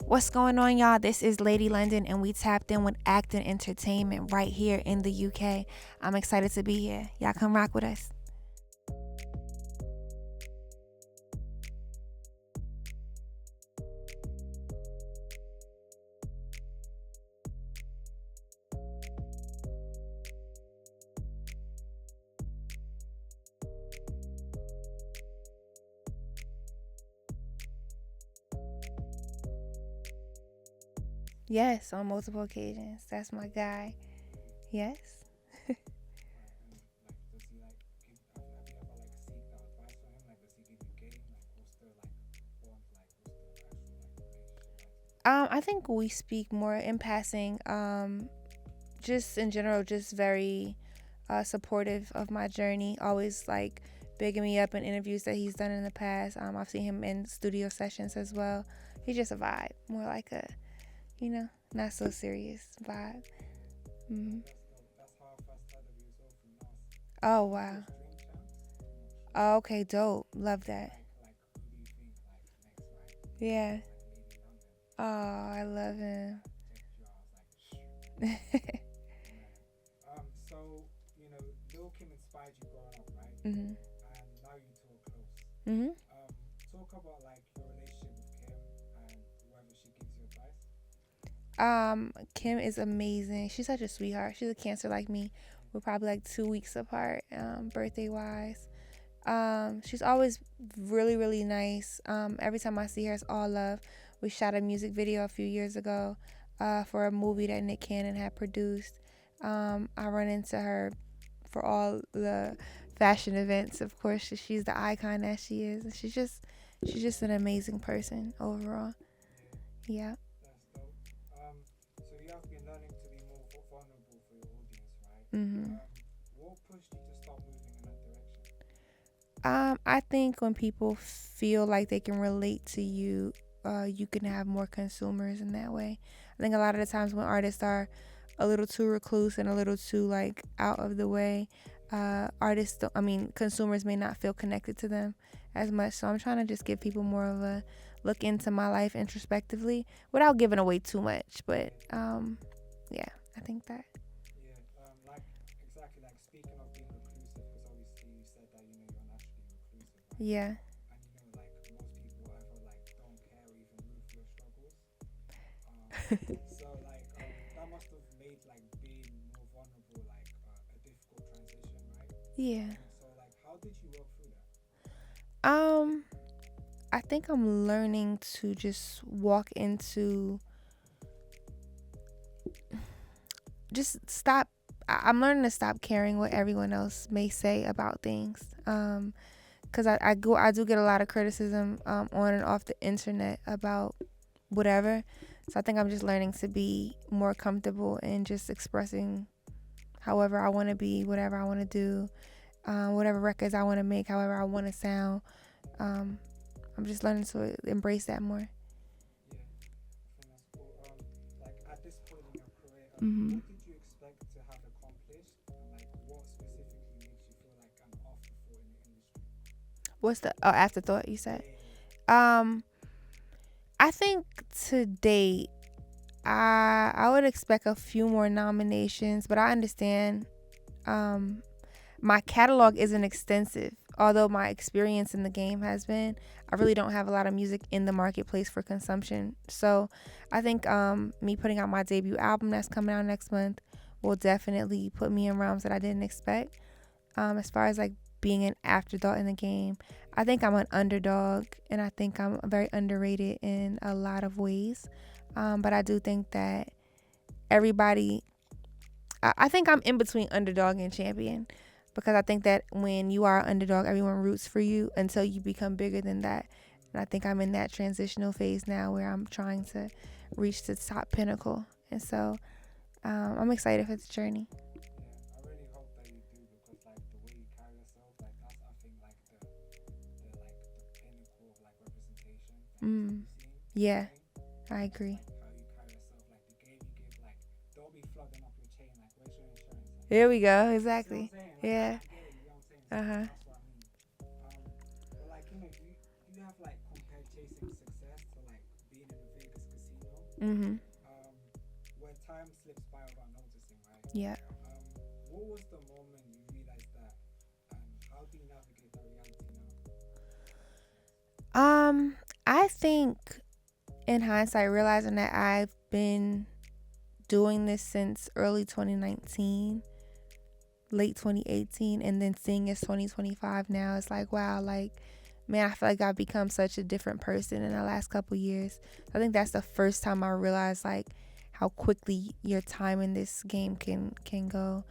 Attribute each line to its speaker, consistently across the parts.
Speaker 1: What's going on, y'all? This is Lady London, and we tapped in with Acton Entertainment right here in the UK. I'm excited to be here. Y'all come rock with us. Yes, on multiple occasions. That's my guy. Yes. I think we speak more in passing. Just in general, just very supportive of my journey. Always like bigging me up in interviews that he's done in the past. I've seen him in studio sessions as well. He's just a vibe, more like a, not so serious vibe. Mm-hmm. Oh wow. Oh, okay, dope. Love that. Yeah. Oh, I love him. Mhm. Mhm. Kim is amazing. She's such a sweetheart. She's a Cancer like me. We're probably like 2 weeks apart, birthday wise. She's always really, really nice. Every time I see her, it's all love. We shot a music video a few years ago, for a movie that Nick Cannon had produced. I run into her for all the fashion events. Of course, she's the icon that she is, and she's just an amazing person overall. Yeah. Mhm. I think when people feel like they can relate to you, you can have more consumers in that way. I think a lot of the times when artists are a little too recluse and a little too like out of the way, consumers may not feel connected to them as much. So I'm trying to just give people more of a look into my life introspectively without giving away too much. But yeah, I think that. Yeah. Yeah. Um, I think I'm learning to just walk into, just stop. I'm learning to stop caring what everyone else may say about things. Because I do get a lot of criticism on and off the internet about whatever. So I think I'm just learning to be more comfortable in just expressing however I want to be, whatever I want to do, whatever records I want to make, however I want to sound. I'm just learning to embrace that more. Mm-hmm. What's the afterthought you said? Um, I think to date, I would expect a few more nominations, but I understand. Um, my catalog isn't extensive, although my experience in the game has been. I really don't have a lot of music in the marketplace for consumption, so I think me putting out my debut album that's coming out next month will definitely put me in realms that I didn't expect. As far as like being an afterthought in the game, I think I'm an underdog, and I think I'm very underrated in a lot of ways. But I do think that everybody, I think I'm in between underdog and champion, because I think that when you are an underdog, everyone roots for you until you become bigger than that. And I think I'm in that transitional phase now where I'm trying to reach the top pinnacle. And so I'm excited for the journey. Mm. Yeah, I agree. Here we go. Exactly. Yeah. Uh huh. Mm-hmm.
Speaker 2: Where time slips by without noticing, right?
Speaker 1: Yeah.
Speaker 2: What was the moment you realized that, and how do you navigate that reality now?
Speaker 1: Um, I think in hindsight, realizing that I've been doing this since early 2019, late 2018, and then seeing it's 2025 now, it's like, wow, like, man, I feel like I've become such a different person in the last couple years. I think that's the first time I realized like how quickly your time in this game can go.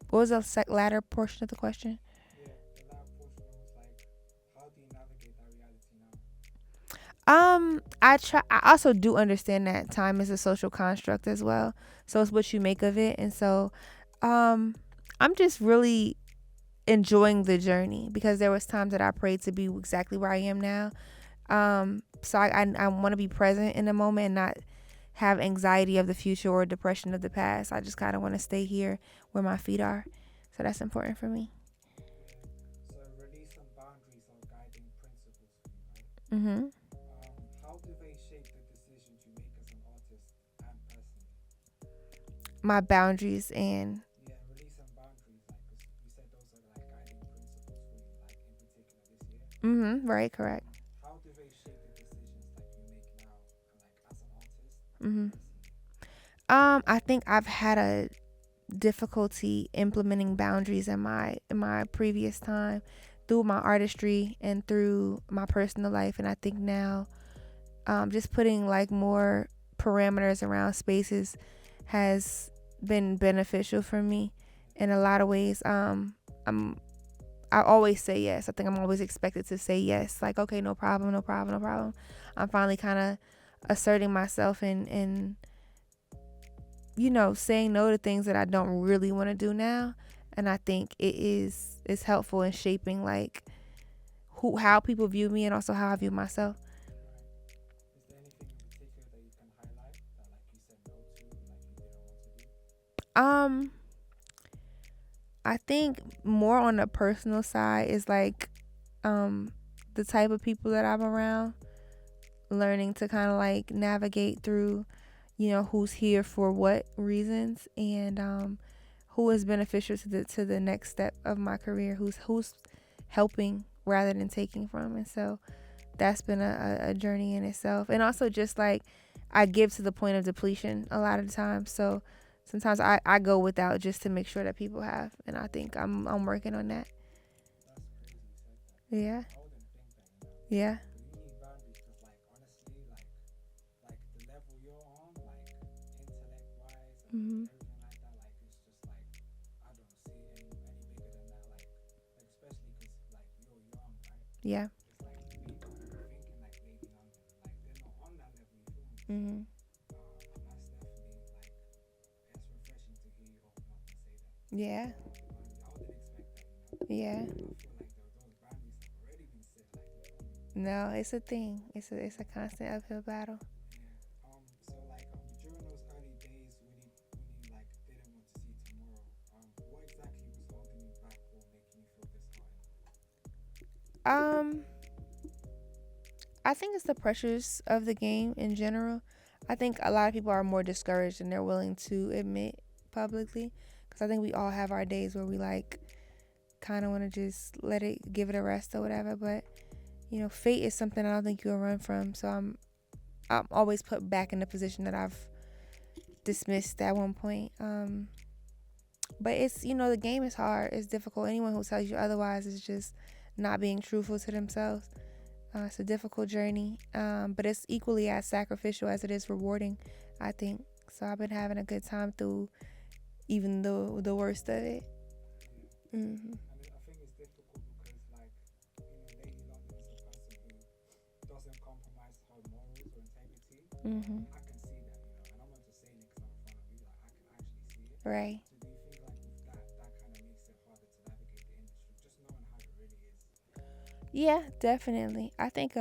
Speaker 1: What was the latter portion of the question?
Speaker 2: Yeah, the last portion was like, how do you navigate that reality now?
Speaker 1: I also do understand that time is a social construct as well. So it's what you make of it. And so, um, I'm just really enjoying the journey because there was times that I prayed to be exactly where I am now. So I want to be present in the moment and not have anxiety of the future or depression of the past. I just kind of want to stay here where my feet are. So that's important for me.
Speaker 2: Yeah. So release and boundaries are guiding principles for you, right?
Speaker 1: Mm-hmm.
Speaker 2: How do they shape the decisions you make as an artist and personally?
Speaker 1: My boundaries and
Speaker 2: Yeah, release and boundaries, like, 'cause you said those are like guiding principles for you, like in particular this year.
Speaker 1: right, correct.
Speaker 2: How do they shape the decisions like you make now, like as an artist and
Speaker 1: Mm-hmm.
Speaker 2: personally?
Speaker 1: I think I've had a difficulty implementing boundaries in my previous time through my artistry and through my personal life, and I think now just putting like more parameters around spaces has been beneficial for me in a lot of ways. I'm I always say yes. I think I'm always expected to say yes. Like, okay, no problem, no problem, no problem. I'm finally kind of asserting myself and saying no to things that I don't really want to do now. And I think it's helpful in shaping like how people view me and also how I view myself.
Speaker 2: Right. Is there anything in particular that you can highlight that like you said no to, like you didn't want to do?
Speaker 1: Um, I think more on the personal side is like um the type of people that I'm around, learning to kind of like navigate through, who's here for what reasons and who is beneficial to the next step of my career, who's helping rather than taking from. And so that's been a journey in itself. And also just like I give to the point of depletion a lot of the time. So sometimes I go without just to make sure that people have. And I think I'm working on that.
Speaker 2: That's crazy you said that.
Speaker 1: Yeah.
Speaker 2: I wouldn't think that.
Speaker 1: Yeah.
Speaker 2: But you need boundaries because, like, honestly, like the level you're on, like intellect wise and
Speaker 1: Hmm.
Speaker 2: everything like that, like it's just like I don't see any bigger than that. Like especially because like you're young, right?
Speaker 1: Yeah.
Speaker 2: It's like people who are thinking like Lady London, like they're not on that level. You feel me? So,
Speaker 1: Hmm.
Speaker 2: and that's definitely like it's refreshing to hear you open up and say that.
Speaker 1: Yeah.
Speaker 2: I wouldn't expect that,
Speaker 1: Yeah.
Speaker 2: I feel like those boundaries have already been set, like you feel me?
Speaker 1: No, it's a thing. It's a constant uphill battle.
Speaker 2: Yeah. So like during those early days when you like didn't want to see tomorrow, what exactly was holding you back or making you feel disheartened?
Speaker 1: Um, I think it's the pressures of the game in general. I think a lot of people are more discouraged than they're willing to admit publicly. Because I think we all have our days where we like kind of want to just give it a rest or whatever. But fate is something I don't think you'll run from. So I'm always put back in the position that I've dismissed at one point. But it's the game is hard. It's difficult. Anyone who tells you otherwise is just not being truthful to themselves. It's a difficult journey, but it's equally as sacrificial as it is rewarding, I think. So I've been having a good time through even the worst of it.
Speaker 2: Yeah.
Speaker 1: Hmm.
Speaker 2: And I think it's difficult because like Lady London is a person who doesn't compromise her morals or integrity.
Speaker 1: Hmm.
Speaker 2: I can see that, and I'm not just saying it because I'm in front of you. Like I can actually see it.
Speaker 1: Right.
Speaker 2: So do you think like with that kind of makes it harder to navigate the industry, just knowing how it really is?
Speaker 1: Yeah, definitely. I think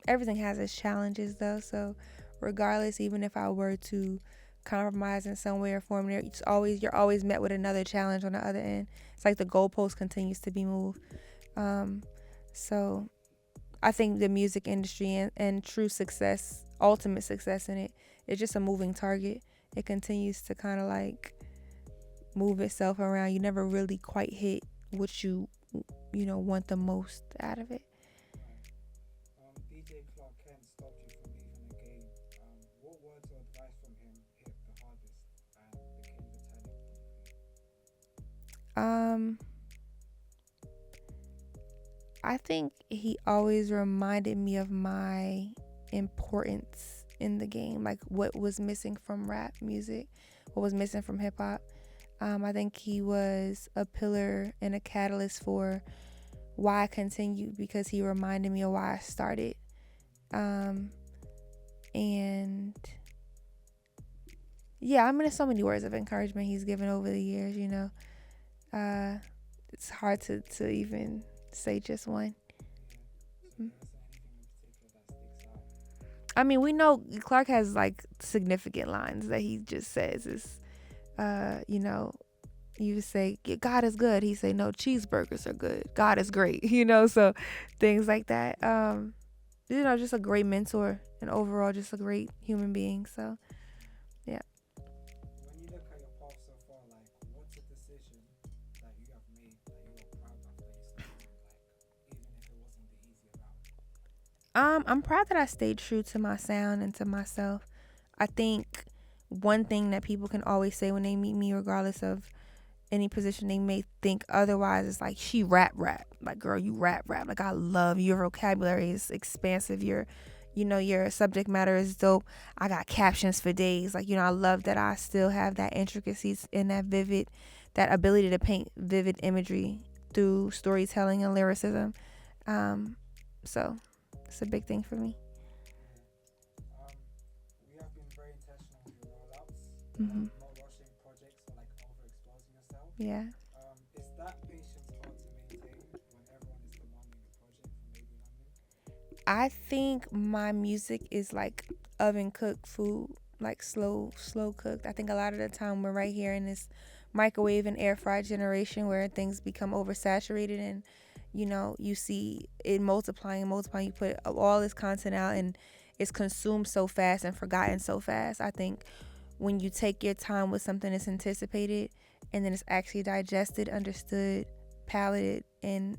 Speaker 1: everything has its challenges though. So regardless, even if I were to compromise in some way or form, you're always met with another challenge on the other end. It's like the goalpost continues to be moved. Um, so I think the music industry and true success, ultimate success in it, is just a moving target. It continues to kind of like move itself around. You never really quite hit what you want the most out of it.
Speaker 2: DJ Clark Kent stopped you from leaving the game. What words or advice from him hit the hardest and became the turning point for you?
Speaker 1: Um, I think he always reminded me of my importance in the game, like what was missing from rap music, what was missing from hip hop. I think he was a pillar and a catalyst for why I continued, because he reminded me of why I started. Um, and yeah, I mean, there's so many words of encouragement he's given over the years. It's hard to even say just one.
Speaker 2: Yeah. So there isn't anything in particular that sticks out.
Speaker 1: I mean, we know Clark has like significant lines that he just says is, you say God is good. He say no, cheeseburgers are good. God is great. So things like that. Just a great mentor and overall just a great human being. So yeah.
Speaker 2: When you look at your path so far, like what's a decision that you have made that you are proud of that you stuck on, like even if it wasn't the easy route?
Speaker 1: I'm proud that I stayed true to my sound and to myself. I think one thing that people can always say when they meet me, regardless of any position they may think otherwise, is like, she rap. Like, girl, you rap. Like, I love your vocabulary is expansive. Your subject matter is dope. I got captions for days. Like, I love that I still have that intricacies and that ability to paint vivid imagery through storytelling and lyricism. So it's a big thing for me.
Speaker 2: Yeah. We have been very intentional with your rollouts,
Speaker 1: Hmm.
Speaker 2: not rushing projects or like overexposing yourself.
Speaker 1: Yeah.
Speaker 2: Is that patience hard to maintain when everyone is demanding a project from Baby London?
Speaker 1: I think my music is like oven cooked food, like slow cooked. I think a lot of the time we're right here in this microwave and air fry generation where things become oversaturated, and you see it multiplying. You put all this content out and it's consumed so fast and forgotten so fast. I think when you take your time with something that's anticipated and then it's actually digested, understood, palated, and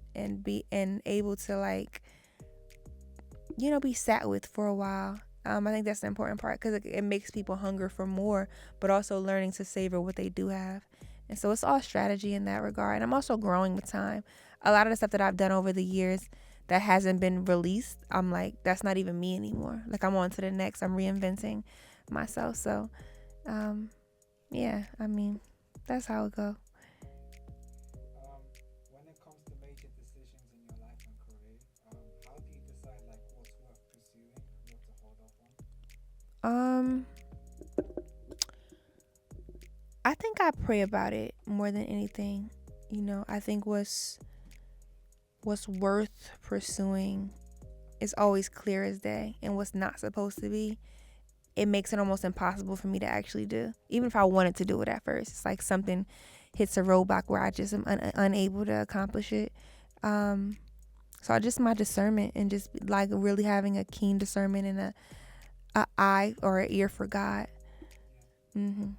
Speaker 1: able to like be sat with for a while. I think that's the important part, because it makes people hunger for more, but also learning to savor what they do have. And so it's all strategy in that regard. And I'm also growing with time. A lot of the stuff that I've done over the years that hasn't been released, I'm like, that's not even me anymore. Like, I'm on to the next. I'm reinventing myself. So, yeah, I mean, that's how it go.
Speaker 2: When it comes to major decisions in your life and career, how do you decide like what's worth pursuing, what to hold off on?
Speaker 1: Um, I think I pray about it more than anything. I think what's worth pursuing is always clear as day, and what's not supposed to be, it makes it almost impossible for me to actually do. Even if I wanted to do it at first, it's like something hits a roadblock where I just am unable to accomplish it. So I just my discernment and just like really having a keen discernment and a eye or an ear for God.
Speaker 2: Yeah.
Speaker 1: Mhm.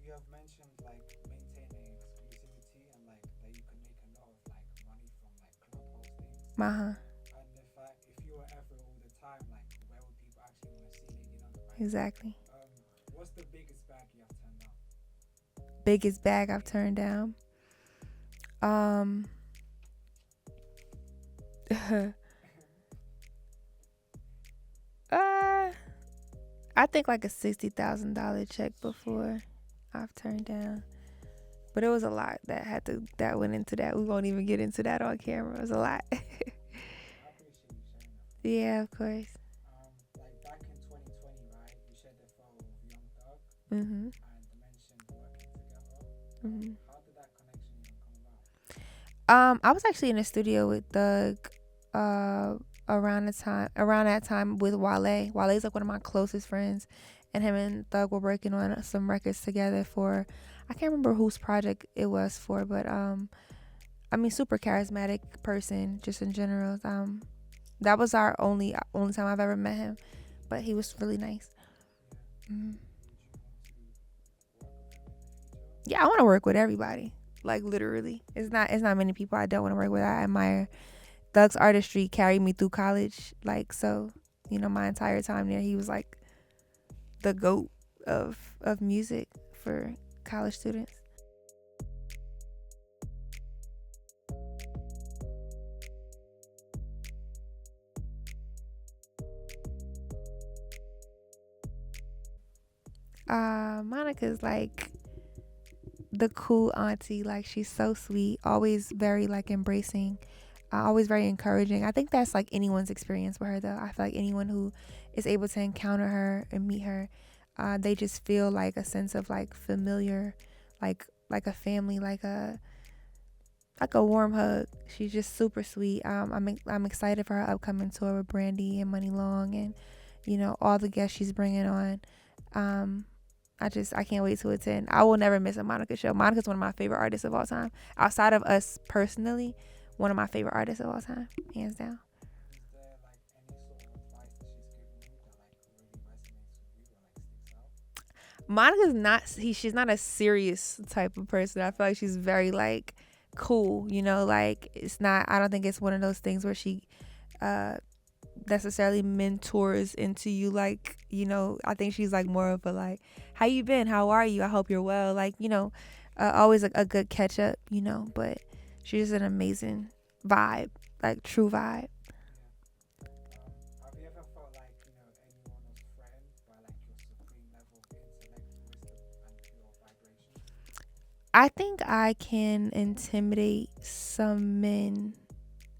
Speaker 2: You have mentioned like maintaining exclusivity and like that you can make a lot of like money from like club hostings.
Speaker 1: Uh-huh.
Speaker 2: And if you were ever all the time, like where would people actually want to see Lady London, right?
Speaker 1: Exactly.
Speaker 2: What's the biggest bag you have turned down?
Speaker 1: Biggest bag I've turned down. Um uh I think like a $60,000 check before I've turned down. But it was a lot that went into that. We won't even get into that on camera. It was a lot.
Speaker 2: I appreciate you sharing that.
Speaker 1: Yeah, of course.
Speaker 2: Like back in 2020, right? You shared the photo of Young Thug
Speaker 1: Mhm.
Speaker 2: and mentioned working together.
Speaker 1: Mhm.
Speaker 2: How did that connection even come about?
Speaker 1: I was actually in the studio with Thug uh around that time with Wale. Wale's like one of my closest friends, and him and Thug were working on some records together for, I can't remember whose project it was for, but I mean, super charismatic person, just in general. That was our only time I've ever met him, but he was really nice. Mhm. Yeah, I want to work with everybody. Like literally, it's not many people I don't want to work with. I admire Thug's artistry carried me through college. Like so, my entire time there, he was like the goat of music for college students. Monica's like the cool auntie. Like she's so sweet, always very like embracing, always very encouraging. I think that's like anyone's experience with her though. I feel like anyone who is able to encounter her and meet her, they just feel like a sense of like familiar, like a family, like a warm hug. She's just super sweet. I'm excited for her upcoming tour with Brandy and Money Long, and all the guests she's bringing on. Um, I can't wait to attend. I will never miss a Monica show. Monica's one of my favorite artists of all time. Outside of us personally, one of my favorite artists of all time, hands down.
Speaker 2: Is there like any sort of advice that she's given you that like really resonates with you or like sticks out?
Speaker 1: Monica's not. She's not a serious type of person. I feel like she's very like cool. Like it's not. I don't think it's one of those things where she uh necessarily mentors into you. Like I think she's like more of a like, how you been, how are you, I hope you're well, like always a good catch up. But she's just an amazing vibe, like true vibe.
Speaker 2: Have you ever felt like anyone was threatened by like your supreme level of intellect, wisdom, and pure vibrations?
Speaker 1: I think I can intimidate some men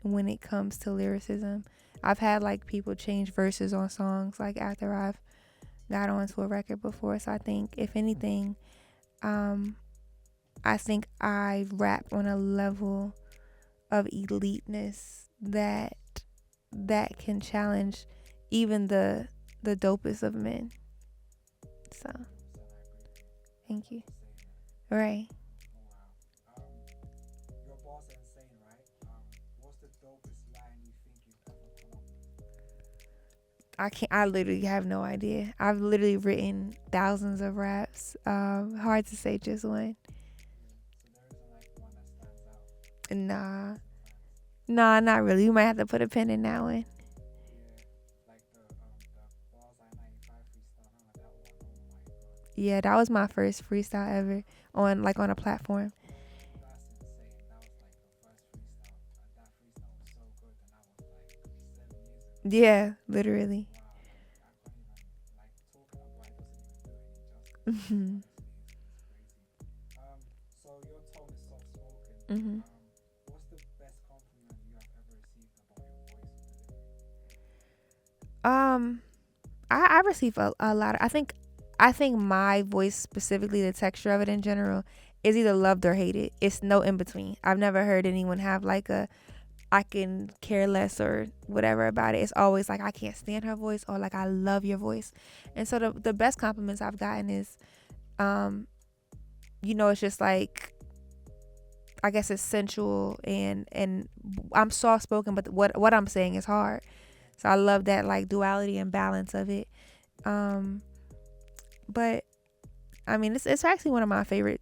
Speaker 1: when it comes to lyricism. I've had like people change verses on songs like after I've got onto a record before. So I think if anything, um, I think I rap on a level of eliteness that can challenge even the dopest of men. So
Speaker 2: 100% I agree with you.
Speaker 1: thank you.
Speaker 2: For saying that.
Speaker 1: Right.
Speaker 2: Oh wow. Your bars are insane, right? What's the dopest line you think you've ever come up with?
Speaker 1: I literally have no idea. I've literally written thousands of raps. Hard to say just one.
Speaker 2: Yeah. So there isn't like one that stands out
Speaker 1: Nah.
Speaker 2: amongst your fans.
Speaker 1: Nah, not really. You might have to put a pin in that one.
Speaker 2: Yeah. Like the bars I 95 freestyle. Remember that one? Oh my god.
Speaker 1: Yeah, that was my first freestyle ever on a platform.
Speaker 2: That's insane. That was like your first freestyle, and that freestyle was so good, and that was like 7 years ago.
Speaker 1: Yeah, literally.
Speaker 2: Wow, I can't even like talking about it doesn't even do it any justice.
Speaker 1: Mhm.
Speaker 2: Honestly, it's crazy. So your tone is soft spoken.
Speaker 1: Mhm.
Speaker 2: What's the best compliment you have ever received about your voice or delivery?
Speaker 1: Um, I receive a lot. I think my voice specifically, the texture of it in general, is either loved or hated. It's no in between. I've never heard anyone have like a I can care less or whatever about it. It's always like I can't stand her voice or like I love your voice. And so the best compliments I've gotten is um it's just like I guess it's sensual and I'm soft spoken, but what I'm saying is hard. So I love that like duality and balance of it. Um but I mean it's actually one of my favorite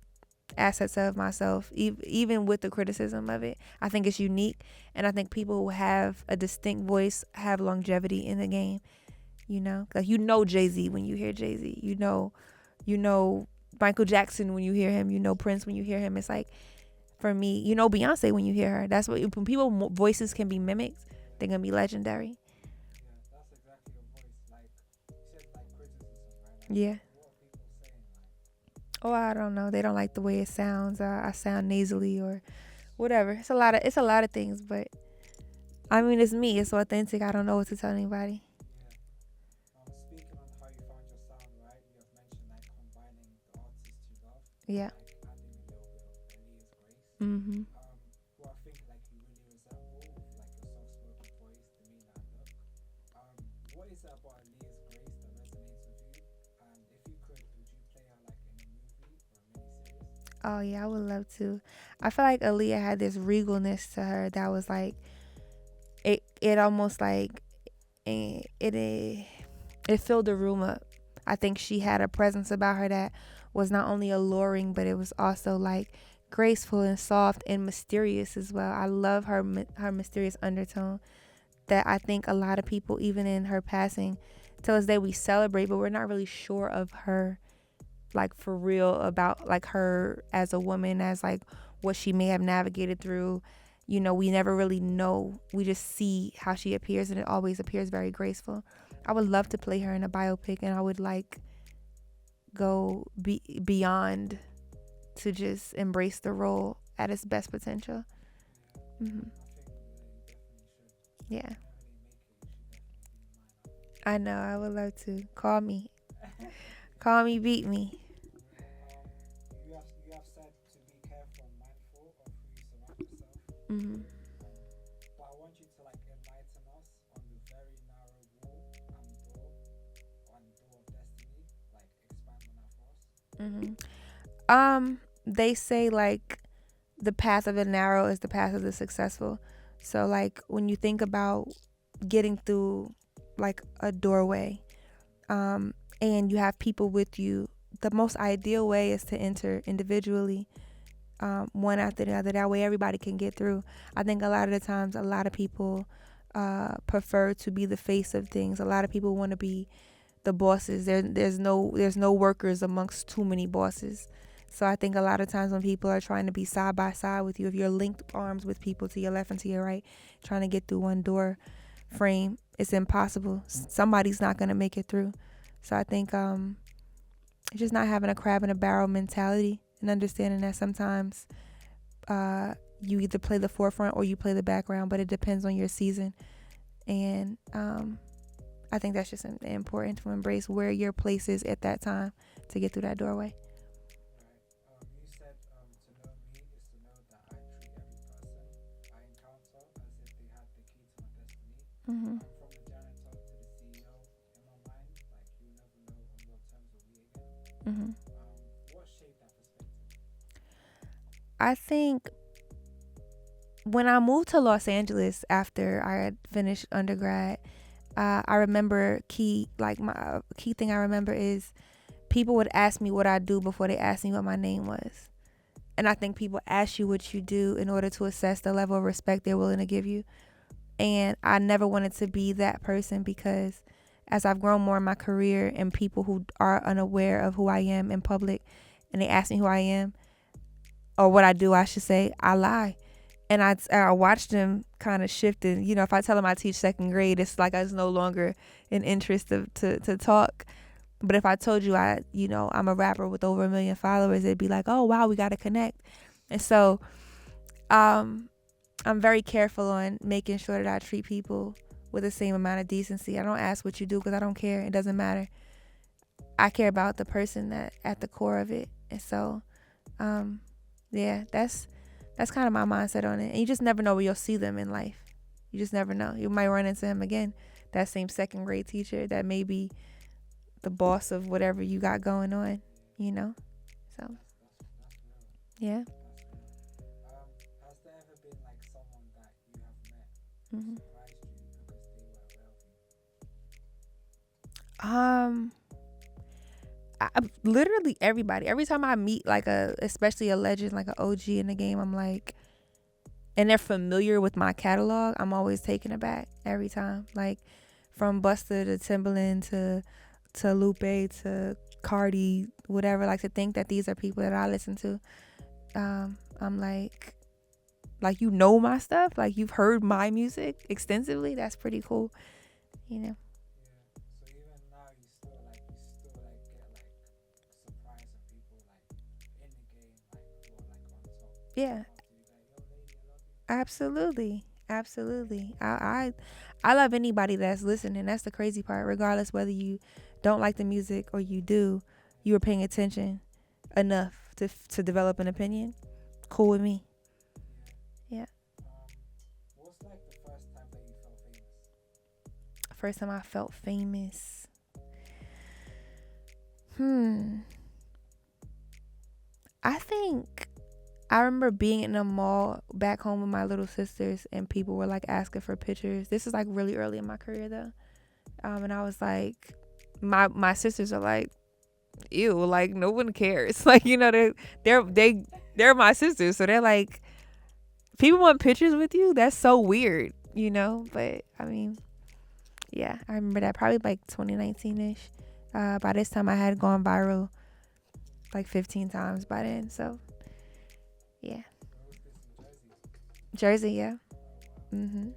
Speaker 1: assets of myself, even with the criticism of it. I think it's unique, and I think people who have a distinct voice have longevity in the game. Like Jay-Z when you hear Jay-Z. You know Michael Jackson when you hear him. Prince when you hear him. It's like for me, Beyonce when you hear her. That's what when people voices can be mimicked, they're gonna be legendary.
Speaker 2: Yeah, that's exactly your voice. Like you said, like criticism, right? Like
Speaker 1: Yeah.
Speaker 2: what are people saying? Like
Speaker 1: Oh, I don't know. They don't like the way it sounds. I sound nasally or whatever. It's a lot of things, but I mean, it's me. It's authentic. I don't know what to tell anybody.
Speaker 2: yeah. Speaking on how you found your sound, right? You have mentioned like combining the artists you love and
Speaker 1: Yeah.
Speaker 2: like adding a little bit of Aaliyah's grace.
Speaker 1: Mhm.
Speaker 2: Who I think like you really resemble with like your soft-spoken voice, demeanor, and look. What is it about Aaliyah's grace that resonates with you? And if you could you play her like in a movie or a miniseries?
Speaker 1: Oh yeah, I would love to. I feel like Aaliyah had this regalness to her that was like it almost like it filled the room up. I think she had a presence about her that was not only alluring, but it was also like graceful and soft and mysterious as well. I love her mysterious undertone that I think a lot of people, even in her passing, till this day we celebrate, but we're not really sure of her, like for real, about like her as a woman, as like what she may have navigated through. You know, we never really know. We just see how she appears, and it always appears very graceful. I would love to play her in a biopic, and I would like beyond to just embrace the role at its best potential. Hmm. Yeah, I know. I would love to. Call me, beat me.
Speaker 2: You have said to be careful and mindful of who you surround yourself.
Speaker 1: Hmm.
Speaker 2: But I want you to like enlighten us on the very narrow wall and door of destiny. Like expand on that for us.
Speaker 1: Hmm. They say like the path of the narrow is the path of the successful. So like when you think about getting through like a doorway, um, and you have people with you, the most ideal way is to enter individually, one after the other. That way everybody can get through. I think a lot of the times, a lot of people prefer to be the face of things. A lot of people want to be the bosses. There's no workers amongst too many bosses. So I think a lot of times when people are trying to be side by side with you, if you're linked arms with people to your left and to your right, trying to get through one door frame, it's impossible. Somebody's not gonna make it through. So I think it's just not having a crab in a barrel mentality and understanding that sometimes you either play the forefront or you play the background, but it depends on your season. And I think that's just important to embrace where your place is at that time to get through that doorway.
Speaker 2: Right. You said to know me is to know that I treat every person I encounter as if they had the key to my destiny.
Speaker 1: Hmm.
Speaker 2: From the janitor to the CEO, in my mind, like you never know on what terms we'll meet again.
Speaker 1: Hmm.
Speaker 2: What shaped that perspective?
Speaker 1: I think when I moved to Los Angeles after I had finished undergrad, I remember my key thing I remember is people would ask me what I do before they asked me what my name was. And I think people ask you what you do in order to assess the level of respect they're willing to give you. And I never wanted to be that person because as I've grown more in my career and people who are unaware of who I am in public and they ask me who I am or what I do, I should say, I lie. And I watched them kind of shift. And, you know, if I tell them I teach second grade, it's like it's no longer an interest to talk. But if I told you I'm a rapper with over 1 million followers, it'd be like, oh, wow, we got to connect. And so I'm very careful on making sure that I treat people with the same amount of decency. I don't ask what you do because I don't care. It doesn't matter. I care about the person that at the core of it. And so, yeah, that's kind of my mindset on it. And you just never know where you'll see them in life. You just never know. You might run into him again. That same second grade teacher that may be the boss of whatever you got going on, you know? So,
Speaker 2: That's
Speaker 1: yeah.
Speaker 2: real. Has there ever been like someone that you have met
Speaker 1: Hmm.
Speaker 2: surprised you because they were aware of you?
Speaker 1: Um, literally everybody. Every time I meet like especially a legend, like an OG in the game, I'm like, and they're familiar with my catalog, I'm always taken aback every time. Like from Busta to Timbaland to Lupe to Cardi, whatever. Like to think that these are people that I listen to. I'm like you know my stuff, like you've heard my music extensively. That's pretty cool, you know.
Speaker 2: Yeah. So even now you still like get like surprised and people like in the game like who are like on top
Speaker 1: Yeah,
Speaker 2: come up to you like, yo lady, I love you.
Speaker 1: absolutely. I love anybody that's listening. That's the crazy part. Regardless whether you don't like the music or you do, you were paying attention enough to develop an opinion. Cool with me. Yeah.
Speaker 2: What's like the first time that you felt famous?
Speaker 1: First time I felt famous. Hmm. I think I remember being in a mall back home with my little sisters, and people were like asking for pictures. This is like really early in my career though, and I was like, my sisters are like, ew, like no one cares. Like, you know, they're my sisters, so they're like, people want pictures with you. That's so weird, you know. But I mean, yeah, I remember that probably like 2019 ish. By this time, I had gone viral like 15 times by then. So yeah,
Speaker 2: Where was this in Jersey?
Speaker 1: Jersey, yeah.
Speaker 2: Oh wow.
Speaker 1: Mhm.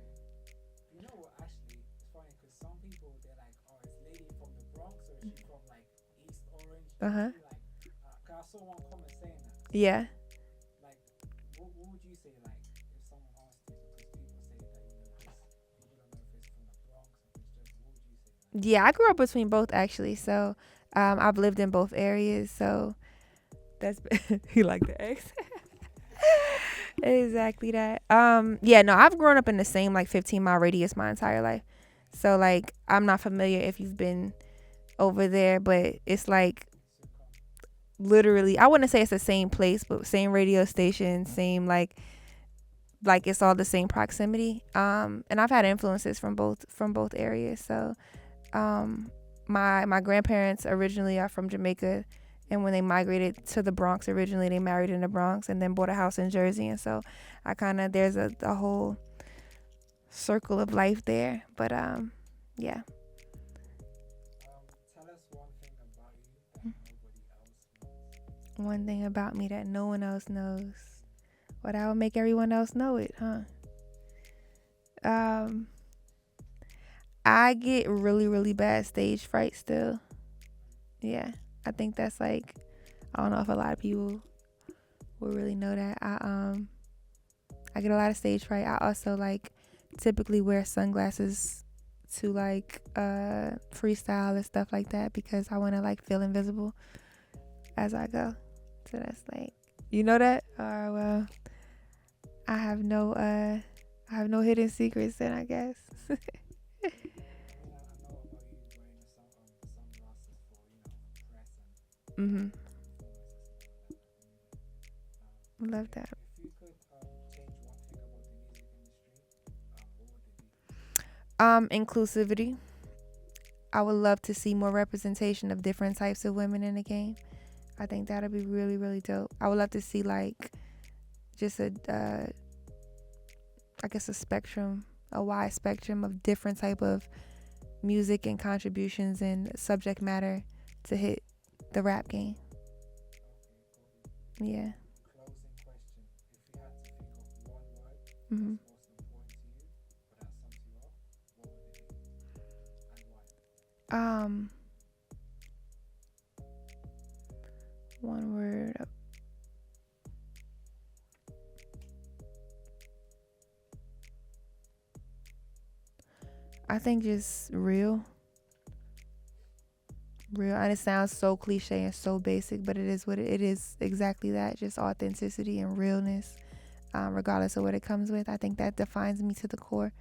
Speaker 2: You know what? Actually, it's funny because some people they're like, "Oh, is lady from the Bronx or is she from like East Orange,
Speaker 1: Uh huh.
Speaker 2: Jersey?" Like, 'cause I saw one comment saying that. So,
Speaker 1: Yeah.
Speaker 2: like, what would you say like if someone asked you? Because people say that people don't know if it's from the Bronx or if it's Jersey. What would you say? Like,
Speaker 1: Yeah, I grew up between both actually. So, I've lived in both areas. So that's he like the X. Exactly that. Yeah, no, I've grown up in the same like 15-mile radius my entire life. So like I'm not familiar if you've been over there, but it's like
Speaker 2: so come.
Speaker 1: literally I wouldn't say it's the same place, but same radio station, same like it's all the same proximity. And I've had influences from both areas. So my grandparents originally are from Jamaica, and when they migrated to the Bronx originally, they married in the Bronx and then bought a house in Jersey. And so I kind of there's a whole circle of life there. But yeah.
Speaker 2: Tell us one thing about you that nobody else knows.
Speaker 1: One thing about me that no one else knows. Well, that would make everyone else know it, huh? Um, I get really, really bad stage fright still. Yeah, I think that's like I don't know if a lot of people will really know that. I get a lot of stage fright. I also like typically wear sunglasses to like freestyle and stuff like that because I want to like feel invisible as I go. So that's like you know that? Or well, I have no hidden secrets then I guess.
Speaker 2: I mean, I know about you wearing the sunglasses for press and
Speaker 1: Mhm.
Speaker 2: performances and all that.
Speaker 1: Love that.
Speaker 2: If you could change one thing about the music industry, what would it be?
Speaker 1: Inclusivity. I would love to see more representation of different types of women in the game. I think that'd be really, really dope. I would love to see like just I guess a spectrum, a wide spectrum of different type of music and contributions and subject matter to hit the rap game.
Speaker 2: Okay, cool.
Speaker 1: Yeah.
Speaker 2: Closing question. If you had to think of one word
Speaker 1: Mhm.
Speaker 2: that's most important to you, or that sums you up, what would it be? And why?
Speaker 1: Um, one word. I think just real. Real. And it sounds so cliche and so basic, but it is what it is exactly that. Just authenticity and realness, regardless of what it comes with. I think that defines me to the core.